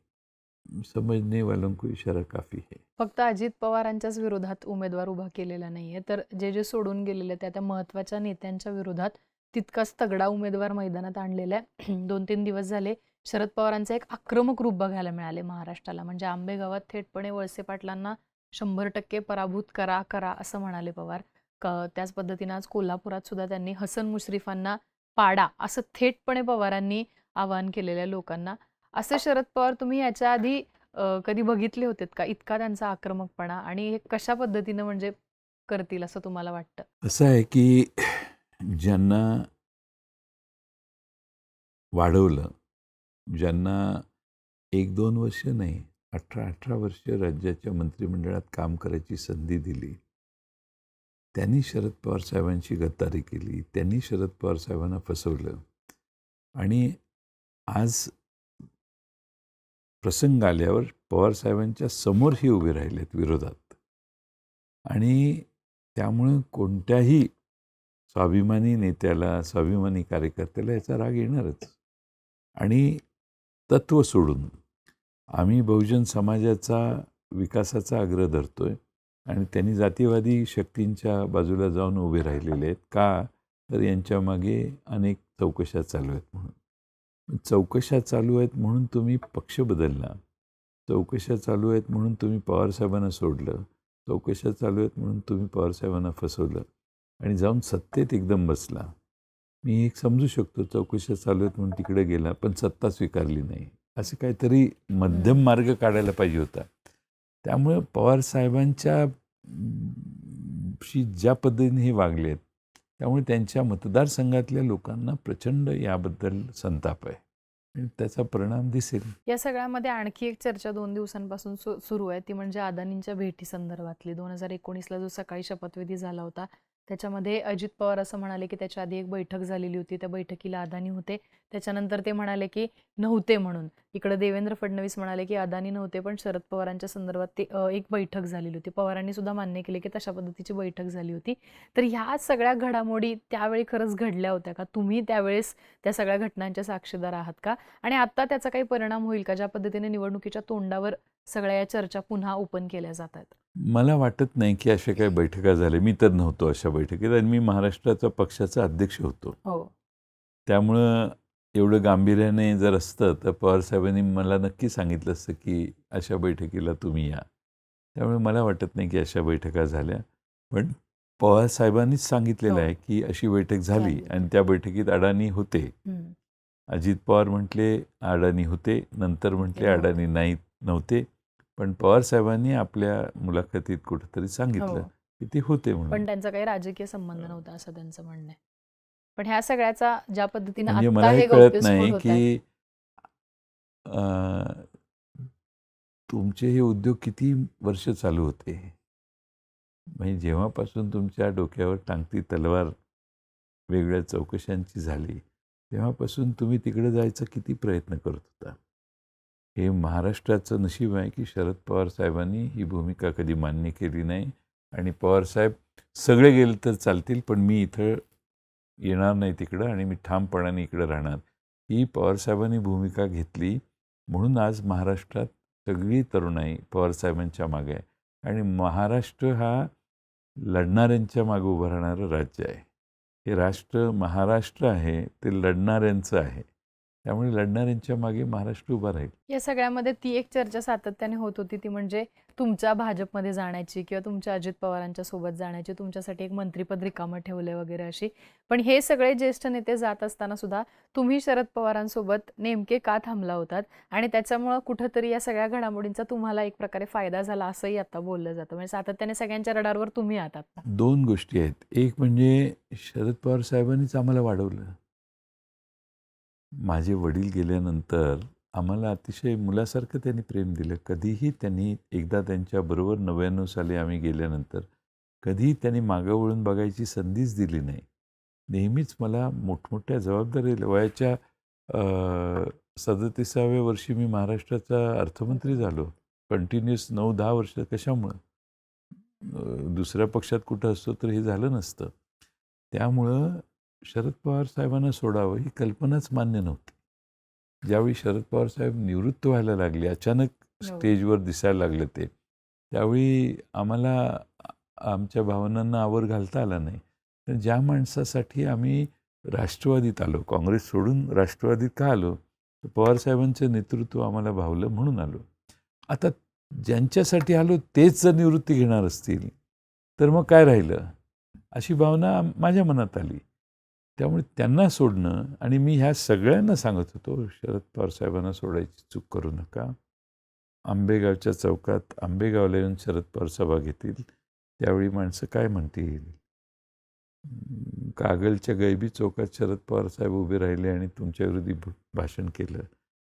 A: समजणे वालों को इशारा काफी है.
B: फक्त अजित पवारांच्याच विरोधात उमेदवार उभा केलेला नाहीये, तर जे जे सोडून गेलेले त्या महत्त्वाच्या नेत्यांच्या विरोधात तितकाच तगडा उमेदवार मैदानात आणलेला आहे. 2-3 दिवस झाले शरद पवारांचं एक आक्रमक रूप बघायला मिळाले महाराष्ट्राला. म्हणजे आंबेगावात थेटपणे वळसे पाटलांना 100% पराभूत करा असं म्हणाले पवार. त्याच पद्धतीनं आज कोल्हापुरात सुद्धा त्यांनी हसन मुश्रीफांना पाडा असं थेटपणे पवारांनी आवाहन केलेल्या लोकांना. असे शरद पवार तुम्ही याच्या आधी कधी बघितले होतेत का, इतका त्यांचा आक्रमकपणा, आणि हे कशा पद्धतीनं म्हणजे करतील असं तुम्हाला वाटतं?
A: असं आहे की ज्यांना वाढवलं, ज्यांना 1-2 वर्ष नाही 18 वर्ष राज्याच्या मंत्रिमंडळात काम करायची संधी दिली, त्यांनी शरद पवार साहेबांची गद्दारी केली, त्यांनी शरद पवार साहेबांना फसवलं. आणि आज प्रसंग आल्यावर पवारसाहेबांच्या समोरही उभे राहिलेत विरोधात. आणि त्यामुळं कोणत्याही स्वाभिमानी नेत्याला, स्वाभिमानी कार्यकर्त्याला याचा राग येणारच. आणि तत्त्व सोडून आम्ही बहुजन समाजाचा विकासाचा आग्रह धरतोय आणि त्यांनी जातीवादी शक्तींच्या बाजूला जाऊन उभे राहिलेले आहेत. का तर यांच्या मागे अनेक चौकशा चालू आहेत म्हणून. चौकशा चालू आहेत म्हणून तुम्ही पक्ष बदलला, चौकशा चालू आहेत म्हणून तुम्ही पवारसाहेबांना सोडलं, चौकशा चालू आहेत म्हणून तुम्ही पवारसाहेबांना फसवलं आणि जाऊन सत्तेत एकदम बसला. मी एक समजू शकतो, चौकशा चालू आहेत म्हणून तिकडे गेला पण सत्ता स्वीकारली नाही. असं काहीतरी मध्यम मार्ग काढायला पाहिजे होता. त्यामुळं पवारसाहेबांच्या शी ज्या पद्धतीने हे वागलेत, त्यामुळे त्यांच्या मतदारसंघातल्या लोकांना प्रचंड याबद्दल संताप आहे आणि त्याचा परिणाम दिसेल.
B: या सगळ्यामध्ये आणखी एक चर्चा 2 दिवसांपासून सुरू आहे, ती म्हणजे अदानींच्या भेटी संदर्भातली. 2019ला जो सकाळी शपथविधी झाला होता त्याच्यामध्ये अजित पवार असं म्हणाले की त्याच्या आधी एक बैठक झालेली होती, त्या बैठकीला अदानी होते. त्याच्यानंतर ते म्हणाले की नव्हते म्हणून. इकडे देवेंद्र फडणवीस म्हणाले की अदानी नव्हते पण शरद पवारांच्या संदर्भात ते एक बैठक झालेली होती. पवारांनी सुद्धा मान्य केले की तशा पद्धतीची बैठक झाली होती. तर ह्या सगळ्या घडामोडी त्यावेळी खरंच घडल्या होत्या का? तुम्ही त्यावेळेस त्या सगळ्या घटनांच्या साक्षीदार आहात का? आणि आता त्याचा काही परिणाम होईल का, ज्या पद्धतीने निवडणुकीच्या तोंडावर सगळ्या या चर्चा पुन्हा ओपन केल्या जात आहेत?
A: मला वाटत नाही की अशा काही बैठका झाल्या. मी तर नव्हतो अशा बैठकीत आणि मी महाराष्ट्राचा पक्षाचा अध्यक्ष होतो.
B: हो.
A: त्यामुळं एवढं गांभीर्याने जर असतं तर पवारसाहेबांनी मला नक्की सांगितलं असतं की अशा बैठकीला तुम्ही या. त्यामुळे मला वाटत नाही की अशा बैठका झाल्या. पण पवारसाहेबांनीच सांगितलेलं आहे की अशी बैठक झाली आणि त्या बैठकीत अडाणी होते. अजित पवार म्हटले अडाणी होते, नंतर म्हटले अडाणी नव्हते. पण पवारसाहेबांनी आपल्या मुलाखतीत कुठेतरी सांगितलं की ते होते म्हणून.
B: पण त्यांचा काही राजकीय संबंध नव्हता असं त्यांचं म्हणणं आहे. पण ह्या सगळ्याचा ज्या पद्धतीने
A: म्हणजे
B: आता
A: मला
B: हे
A: हे कळत
B: गौप्यस्फोट
A: नाही
B: होत आहे.
A: की तुमचे हे उद्योग किती वर्ष चालू होते. म्हणजे जेव्हापासून तुमच्या डोक्यावर टांगती तलवार वेगळ्या चौकशांची झाली तेव्हापासून तुम्ही तिकडे जायचा किती प्रयत्न करत होता. हे महाराष्ट्राचं नशीब आहे की शरद पवार साहेबांनी ही भूमिका कधी मान्य केली नाही आणि पवारसाहेब सगळे गेले तर चालतील पण मी इथं येणार नाही तिकडं आणि मी ठामपणाने इकडं राहणार, ही पवारसाहेबांनी भूमिका घेतली. म्हणून आज महाराष्ट्रात सगळी तरुणाई पवारसाहेबांच्या मागे आहे आणि महाराष्ट्र हा लढणाऱ्यांच्या मागे उभं राहणारं राज्य आहे. हे राष्ट्र महाराष्ट्र आहे ते लढणाऱ्यांचं आहे. त्यामुळे लढणाऱ्यांच्या मागे महाराष्ट्र उभा राहील.
B: या सगळ्यामध्ये ती एक चर्चा सातत्याने होत होती, ती म्हणजे तुमच्या भाजपमध्ये जाण्याची किंवा तुमच्या अजित पवारांच्या सोबत जाण्याची, तुमच्यासाठी एक मंत्रिपद रिकामं ठेवलंय वगैरे अशी. पण हे सगळे ज्येष्ठ नेते जात असताना सुद्धा तुम्ही शरद पवारांसोबत नेमके का थांबला होतात आणि त्याच्यामुळं कुठंतरी या सगळ्या घडामोडींचा तुम्हाला एक प्रकारे फायदा झाला असंही आता बोललं जातं. म्हणजे सातत्याने सगळ्यांच्या रडारवर तुम्ही आहात आता.
A: 2 गोष्टी आहेत. एक म्हणजे शरद पवार साहेबांनीच आम्हाला वाढवलं. माझे वडील गेल्यानंतर आम्हाला अतिशय मुलासारखं त्यांनी प्रेम दिलं. कधीही त्यांनी एकदा त्यांच्याबरोबर 99 साली आम्ही गेल्यानंतर कधीही त्यांनी मागं वळून बघायची संधीच दिली नाही. नेहमीच मला मोठमोठ्या जबाबदारी वयाच्या 37व्या वर्षी मी महाराष्ट्राचा अर्थमंत्री झालो. कंटिन्युअस 9-10 वर्ष. कशामुळं? दुसऱ्या पक्षात कुठं असतो तर हे झालं नसतं. त्यामुळं शरद पवार साहेबांना सोडावं ही कल्पनाच मान्य नव्हती. ज्यावेळी शरद पवार साहेब निवृत्त व्हायला लागले, अचानक स्टेजवर दिसायला लागले ते, त्यावेळी आम्हाला आमच्या भावनांना आवर घालता आला नाही. तर ज्या माणसासाठी आम्ही राष्ट्रवादीत आलो, काँग्रेस सोडून राष्ट्रवादीत का आलो? तर पवार साहेबांचं नेतृत्व आम्हाला भावलं म्हणून आलो. आता ज्यांच्यासाठी आलो तेच जर निवृत्ती घेणार असतील तर मग काय राहिलं? अशी भावना माझ्या मनात आली. त्यामुळे त्यांना सोडणं आणि मी ह्या सगळ्यांना सांगत होतो, शरद पवार साहेबांना सोडायची चूक करू नका. आंबेगावच्या चौकात आंबेगावला येऊन शरद पवार सभा घेतील, त्यावेळी माणसं काय म्हणतील? कागलच्या गैबी चौकात शरद पवार साहेब उभे राहिले आणि तुमच्या विरोधी भाषण केलं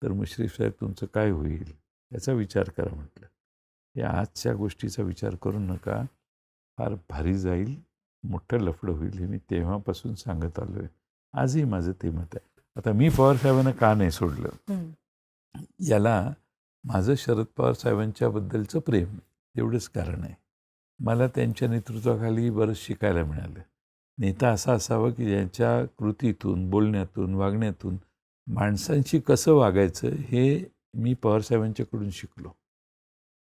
A: तर मुश्रीफ साहेब तुमचं काय होईल? याचा विचार करा म्हटलं. या आजच्या गोष्टीचा विचार करू नका, फार भारी जाईल, मोठं लफडं होईल. हे मी तेव्हापासून सांगत आलो आहे. आजही माझं ते मत आहे. आता मी पवार साहेबांना का नाही सोडलं? याला माझं शरद पवार साहेबांच्याबद्दलचं प्रेम एवढंच कारण आहे. मला त्यांच्या नेतृत्वाखाली बरंच शिकायला मिळालं. नेता असा असावा की ज्यांच्या कृतीतून, बोलण्यातून, वागण्यातून माणसांशी कसं वागायचं हे मी पवार साहेबांच्याकडून शिकलो.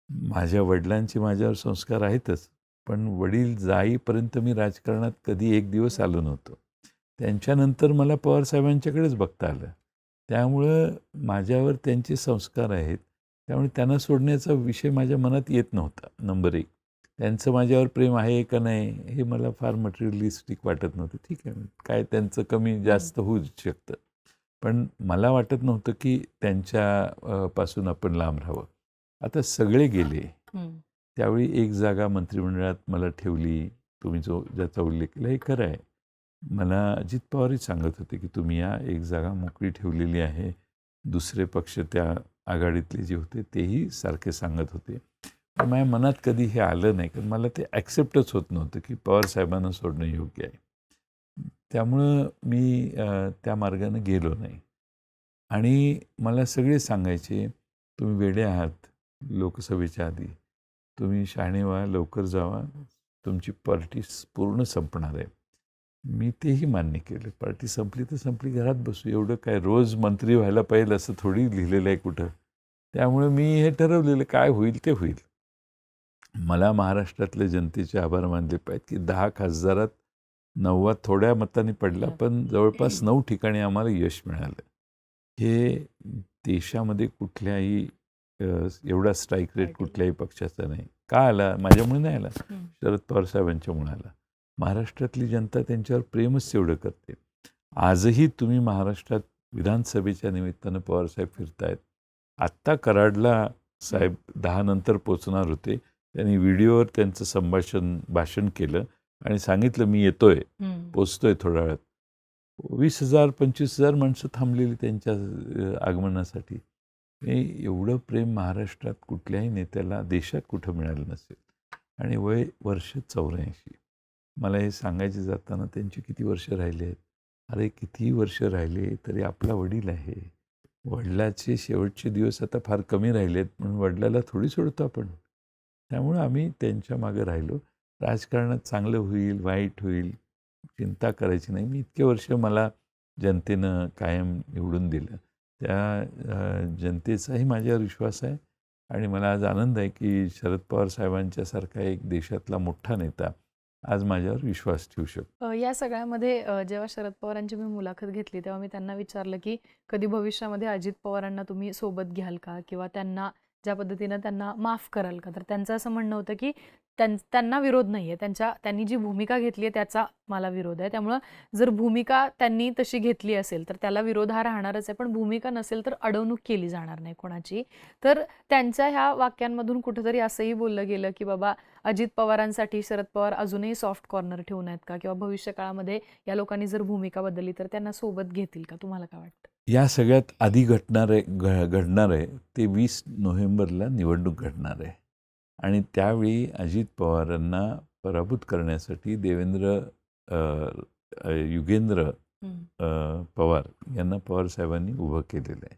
A: माझ्या वडिलांचे माझ्यावर संस्कार आहेतच, पण वडील जाईपर्यंत मी राजकारणात कधी एक दिवस आलो नव्हतो. त्यांच्यानंतर मला पवार साहेबांच्याकडेच बघता आलं. त्यामुळं माझ्यावर त्यांचे संस्कार आहेत. त्यामुळे त्यांना सोडण्याचा विषय माझ्या मनात येत नव्हता. नंबर 1. त्यांचं माझ्यावर प्रेम आहे का नाही हे मला फार मटेरियलिस्टिक वाटत नव्हतं. ठीक आहे, काय त्यांचं कमी जास्त होऊ शकतं. पण मला वाटत नव्हतं की त्यांच्या पासून आपण लांब राहावं. आता सगळे गेले. त्यावेळी एक जागा मंत्रिमंडळात मला ठेवली. तुम्ही ज्याचा उल्लेख केला हे खरं आहे. मला अजित पवारही सांगत होते की तुम्ही या एक जागा मोकळी ठेवलेली आहे. दुसरे पक्ष त्या आघाडीतले जे होते तेही सारखे सांगत होते. पण माझ्या मनात कधी हे आलं नाही, कारण मला ते ॲक्सेप्टच होत नव्हतं की पवार साहेबांना सोडणं योग्य आहे. त्यामुळं मी त्या मार्गानं गेलो नाही. आणि मला सगळे सांगायचे, तुम्ही वेडे आहात लोकसभेच्या आधी. तुम्ही शहाणे व्हा, लवकर जावा, तुमची पार्टी पूर्ण संपणार आहे. मी तेही मान्य केलं. पार्टी संपली तर संपली, घरात बसू. एवढं काय रोज मंत्री व्हायला पाहिजे असं थोडी लिहिलेलं आहे कुठं. त्यामुळे मी हे ठरवलेलं काय होईल ते होईल. मला महाराष्ट्रातल्या जनतेचे आभार मानले पाहिजेत की 10 खासदारात 9 थोड्या मतांनी पडला, पण जवळपास 9 ठिकाणी आम्हाला यश मिळालं. हे देशामध्ये कुठल्याही एवढा स्ट्राईक रेट कुठल्याही पक्षाचा नाही. का आला? माझ्यामुळे नाही आला, शरद पवार साहेबांच्यामुळे आला. महाराष्ट्रातली जनता त्यांच्यावर प्रेमच तेवढं करते. आजही तुम्ही महाराष्ट्रात विधानसभेच्या निमित्तानं पवारसाहेब फिरतायत. आत्ता कराडला साहेब 10 नंतर पोचणार होते. त्यांनी व्हिडिओवर त्यांचं भाषण केलं आणि सांगितलं मी येतोय, पोचतोय थोड्या वेळात. 20,000-25,000 माणसं थांबलेली त्यांच्या आगमनासाठी. एवढं प्रेम महाराष्ट्रात कुठल्याही नेत्याला देशात कुठं मिळालं नसेल. आणि वय वर्ष 84. मला हे सांगायचे जाताना त्यांची किती वर्ष राहिले आहेत. अरे कितीही वर्ष राहिले तरी आपला वडील आहे. वडिलाचे शेवटचे दिवस आता फार कमी राहिलेत, म्हणून वडिलाला थोडी सोडतो आपण. त्यामुळं आम्ही त्यांच्या मागे राहिलो. राजकारणात चांगलं होईल, वाईट होईल, चिंता करायची नाही. मी इतके वर्ष मला जनतेनं कायम निवडून दिलं. त्या जनतेचाही माझ्यावर विश्वास आहे. आणि मला आज आनंद आहे की शरद पवार साहेबांच्यासारखा एक देशातला मोठा नेता आज माझ्यावर विश्वास ठेवू शकतो.
B: या सगळ्यामध्ये जेव्हा शरद पवारांची मी मुलाखत घेतली तेव्हा मी त्यांना विचारलं की कधी भविष्यामध्ये अजित पवारांना तुम्ही सोबत घ्याल का किंवा त्यांना ज्या पद्धतीनं त्यांना माफ कराल का? तर त्यांचं असं म्हणणं होतं की त्यांना विरोध नाहीये, त्यांनी जी भूमिका घेतली आहे त्याचा मला विरोध आहे. त्यामुळं जर भूमिका त्यांनी तशी घेतली असेल तर त्याला विरोध हा राहणारच आहे, पण भूमिका नसेल तर अडवणूक केली जाणार नाही कोणाची. तर त्यांच्या ह्या वाक्यांमधून कुठेतरी असंही बोललं गेलं की बाबा अजित पवारांसाठी शरद पवार अजूनही सॉफ्ट कॉर्नर ठेवून आहेत का? किंवा भविष्य काळामध्ये या लोकांनी जर भूमिका बदलली तर त्यांना सोबत घेतील का? तुम्हाला काय वाटतं?
A: या सगळ्यात आधी घडणार आहे ते 20 नोव्हेंबरला निवडणूक घडणार आहे आणि त्यावेळी अजित पवारांना पराभूत करण्यासाठी युगेंद्र पवार यांना पवारसाहेबांनी उभं केलेलं आहे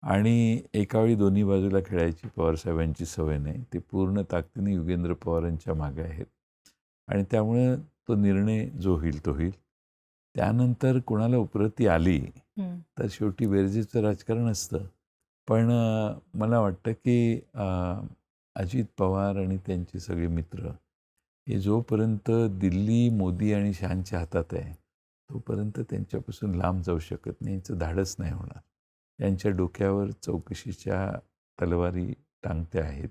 A: आणि एकावेळी दोन्ही बाजूला खेळायची पवारसाहेबांची सवय नाही. ते पूर्ण ताकदीने युगेंद्र पवारांच्या मागे आहेत आणि त्यामुळं तो निर्णय जो होईल तो होईल. त्यानंतर कोणाला उपरती आली तर शेवटी बेरजेचं राजकारण असतं. पण मला वाटतं की अजित पवार आणि त्यांचे सगळे मित्र हे जोपर्यंत दिल्ली मोदी आणि शहांच्या हातात आहे तोपर्यंत त्यांच्यापासून लांब जाऊ शकत नाही. यांचं धाडस नाही होणार. त्यांच्या डोक्यावर चौकशीच्या तलवारी टांगत्या आहेत.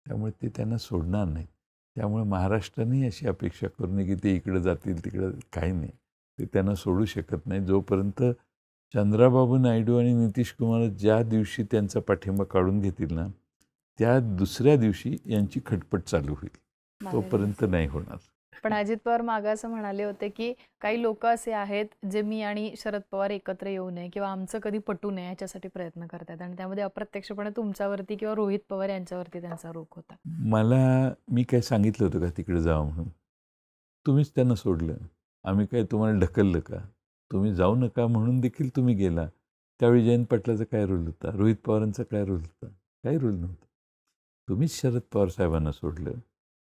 A: त्यामुळे ते त्यांना सोडणार नाहीत. त्यामुळे महाराष्ट्राने अशी अपेक्षा करू नये की ते इकडं जातील तिकडं, काही नाही. ते त्यांना सोडू शकत नाही. जोपर्यंत चंद्राबाबू नायडू आणि नितीश कुमार ज्या दिवशी त्यांचा पाठिंबा काढून घेतील ना त्या दुसऱ्या दिवशी यांची खटपट चालू होईल. तोपर्यंत नाही होणार.
B: पण अजित पवार मागे असं म्हणाले होते की काही लोक असे आहेत जे मी आणि शरद पवार एकत्र येऊ नये किंवा आमचं कधी पटू नये याच्यासाठी प्रयत्न करतात आणि त्यामध्ये अप्रत्यक्षपणे तुमच्यावरती किंवा रोहित पवार यांच्यावरती त्यांचा रोख होता.
A: मी काय सांगितलं होतं का तिकडे जावं म्हणून? तुम्हीच त्यांना सोडलं. आम्ही काय तुम्हाला ढकललं का? तुम्ही जाऊ नका म्हणून देखील तुम्ही गेला. त्यावेळी जयंत पाटलाचा काय रोल होता? रोहित पवारांचा काय रोल होता? काही रोल नव्हता. तुम्हीच शरद पवार साहेबांना सोडलं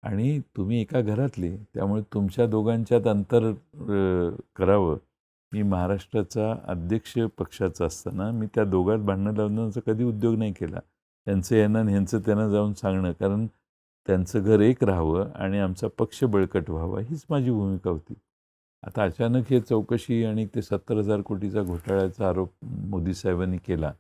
A: आणि तुम्ही एका घरातले, त्यामुळे तुमच्या दोघांच्यात अंतर करावं. मी महाराष्ट्राचा अध्यक्ष पक्षाचा असताना मी त्या दोघात भांडणं लावण्याचा कधी उद्योग नाही केला. त्यांचं यांना आणि ह्यांचं त्यांना जाऊन सांगणं, कारण त्यांचं घर एक राहावं आणि आमचा पक्ष बळकट व्हावा हीच माझी भूमिका होती. आता अचानक हे चौकशी आणि ते 70,000 कोटीचा घोटाळ्याचा आरोप मोदी साहेबांनी केला.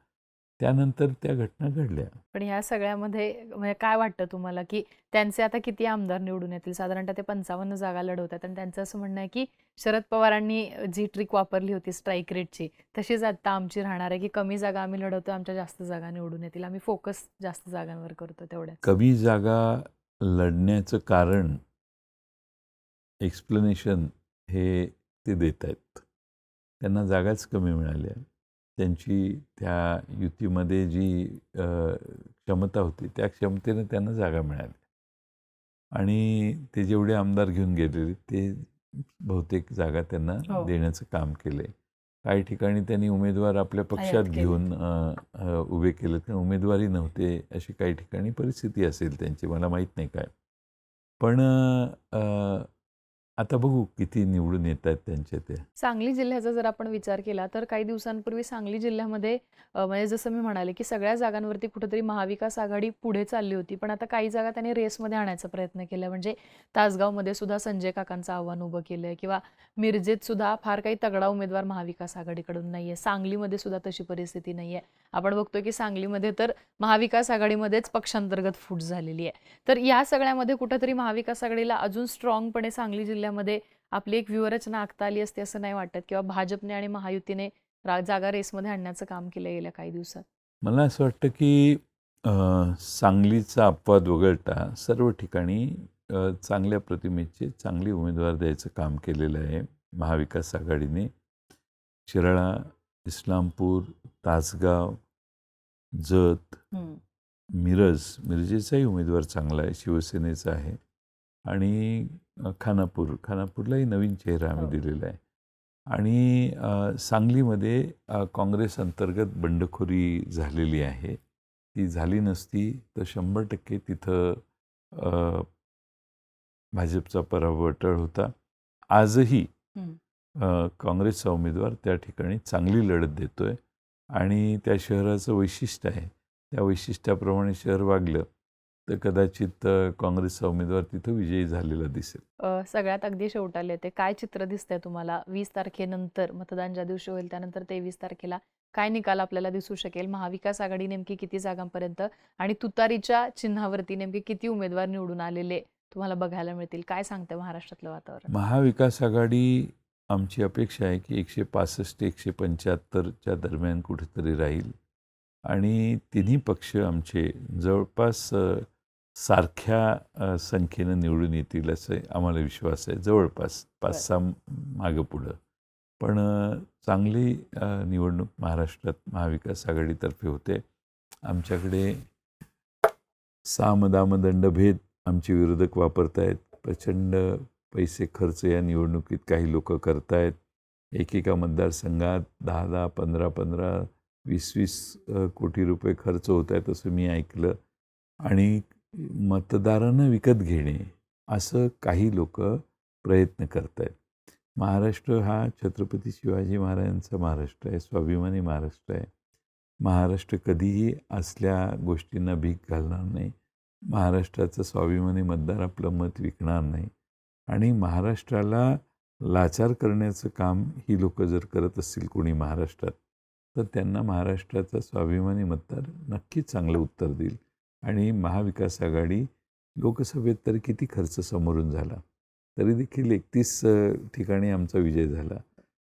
A: त्यानंतर त्या घटना घडल्या.
B: पण या सगळ्यामध्ये म्हणजे काय वाटतं तुम्हाला की त्यांचे आता किती आमदार निवडून येतील? साधारणतः ते 55 जागा लढवतात आणि त्यांचं असं म्हणणं आहे की शरद पवारांनी जी ट्रिक वापरली होती स्ट्राईक रेटची तशीच आता आमची राहणार आहे की कमी जागा आम्ही लढवतो, आमच्या जास्त जागा निवडून येतील, आम्ही फोकस जास्त जागांवर करतो तेवढ्याच.
A: कमी जागा लढण्याचं कारण एक्सप्लेनेशन हे ते देत आहेत. त्यांना जागाच कमी मिळाल्या. त्यांची त्या युतीमध्ये जी क्षमता होती त्या क्षमतेनं त्यांना जागा मिळाल्या आणि ते जेवढे आमदार घेऊन गेलेले ते बहुतेक जागा त्यांना देण्याचं काम केलं आहे. काही ठिकाणी त्यांनी उमेदवार आपल्या पक्षात घेऊन उभे केले, तर उमेदवारही नव्हते. अशी काही ठिकाणी परिस्थिती असेल त्यांची, मला माहीत नाही काय. पण आता बघू किती निवडून येत आहेत त्यांचे ते.
B: सांगली जिल्ह्याचा जर आपण विचार केला तर काही दिवसांपूर्वी सांगली जिल्ह्यामध्ये म्हणजे जसं मी म्हणाले की सगळ्या जागांवरती कुठेतरी महाविकास आघाडी पुढे चालली होती, पण आता काही जागा त्यांनी रेसमध्ये आणायचा प्रयत्न केला. म्हणजे तासगावमध्ये सुद्धा संजय काकांचं आव्हान उभं केलंय किंवा मिरजेत सुद्धा फार काही तगडा उमेदवार महाविकास आघाडीकडून नाहीये. सांगलीमध्ये सुद्धा तशी परिस्थिती नाहीये. आपण बघतोय की सांगलीमध्ये तर महाविकास आघाडीमध्येच पक्षांतर्गत फूट झालेली आहे. तर या सगळ्यामध्ये कुठेतरी महाविकास आघाडीला अजून स्ट्रॉंगपणे सांगली जिल्ह्यामध्ये आपली एक व्यूहरचना आखता आली असते असं नाही वाटत किंवा भाजपने आणि महायुतीने जागा रेसमध्ये आणण्याचं काम केलं गेल्या काही दिवसात?
A: मला असं वाटतं की सांगलीचा अपवाद वगळता सर्व ठिकाणी चांगल्या प्रतिमेचे चांगले उमेदवार द्यायचं काम केलेलं आहे महाविकास आघाडीने. शिराळा, इस्लामपूर, तासगाव, जत, मिरजेचाही उमेदवार चांगला आहे, शिवसेनेचा आहे आणि खानापूरलाही नवीन चेहरा आम्ही दिलेला आहे. आणि सांगलीमध्ये काँग्रेस अंतर्गत बंडखोरी झालेली आहे. ती झाली नसती तर 100% तिथं भाजपचा पराभव अटळ होता. आजही काँग्रेसचा उमेदवार त्या ठिकाणी चांगली लढत देतोय आणि त्या शहराचं वैशिष्ट्य आहे. त्या वैशिष्ट्याप्रमाणे शहर वागलं तर कदाचित काँग्रेसचा उमेदवार तिथं विजयी झालेला दिसेल.
B: सगळ्यात अगदी शेवटाले ते काय चित्र दिसतंय तुम्हाला 20 तारखेनंतर मतदान ज्या दिवशी होईल त्यानंतर 23 तारखेला काय निकाल आपल्याला दिसू शकेल? महाविकास आघाडी नेमकी किती जागांपर्यंत आणि तुतारीच्या चिन्हावरती नेमके किती उमेदवार निवडून आलेले तुम्हाला बघायला मिळतील? काय सांगतं महाराष्ट्रातलं वातावरण?
A: महाविकास आघाडी आमची अपेक्षा आहे की 165-175च्या दरम्यान कुठेतरी राहील आणि तिन्ही पक्ष आमचे जवळपास सारख्या संख्येनं निवडून येतील असं आम्हाला विश्वास आहे. जवळपास 5-6 मागं पुढं. पण चांगली निवडणूक महाराष्ट्रात महाविकास आघाडीतर्फे होते. आमच्याकडे साम दाम दंडभेद आमचे विरोधक वापरतायत. प्रचंड पैसे खर्च या निवडणुकीत काही लोक करतायत. एकेका मतदारसंघात 10-10, 15-15, 20-20 कोटी रुपये खर्च होत आहेत असं मी ऐकलं. आणि मतदारांना विकत घेणे असं काही लोक प्रयत्न करत आहेत. महाराष्ट्र हा छत्रपती शिवाजी महाराजांचा महाराष्ट्र आहे, स्वाभिमानी महाराष्ट्र आहे. महाराष्ट्र कधीही असल्या गोष्टींना भीक घालणार नाही. महाराष्ट्राचं स्वाभिमानी मतदार आपलं मत विकणार नाही. आणि महाराष्ट्राला लाचार करण्याचं काम ही लोक जर करत असतील कोणी महाराष्ट्रात, तर त्यांना महाराष्ट्राचा स्वाभिमानी मतदार नक्कीच चांगलं उत्तर देईल. आणि महाविकास आघाडी लोकसभेत तर किती खर्च समोरून झाला, तरी देखील 31 ठिकाणी आमचा विजय झाला.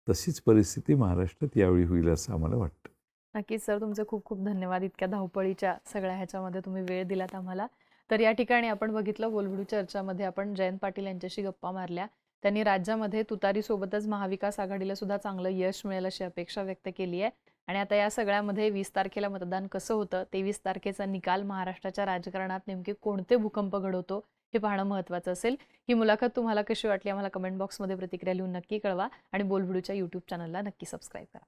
A: तशीच परिस्थिती महाराष्ट्रात यावेळी होईल असं आम्हाला वाटतं.
B: नक्कीच सर, तुमचे खूप खूप धन्यवाद. इतक्या धावपळीच्या सगळ्या ह्याच्यामध्ये तुम्ही वेळ दिलात आम्हाला. तर या ठिकाणी आपण बघितलं बोलबिडू चर्चामध्ये आपण जयंत पाटील यांच्याशी गप्पा मारल्या. त्यांनी राज्यामध्ये तुतारीसोबतच महाविकास आघाडीला सुद्धा चांगलं यश मिळेल अशी अपेक्षा व्यक्त केली आहे. आणि आता या सगळ्यामध्ये 20 तारखेला मतदान कसं होतं, 23 तारखेचा निकाल महाराष्ट्राच्या राजकारणात नेमके कोणते भूकंप घडवतो हे पाहणं महत्त्वाचं असेल. ही मुलाखत तुम्हाला कशी वाटली आम्हाला कमेंट बॉक्समध्ये प्रतिक्रिया लिहून नक्की कळवा आणि बोलबिडूच्या यूट्यूब चॅनलला नक्की सबस्क्राईब करा.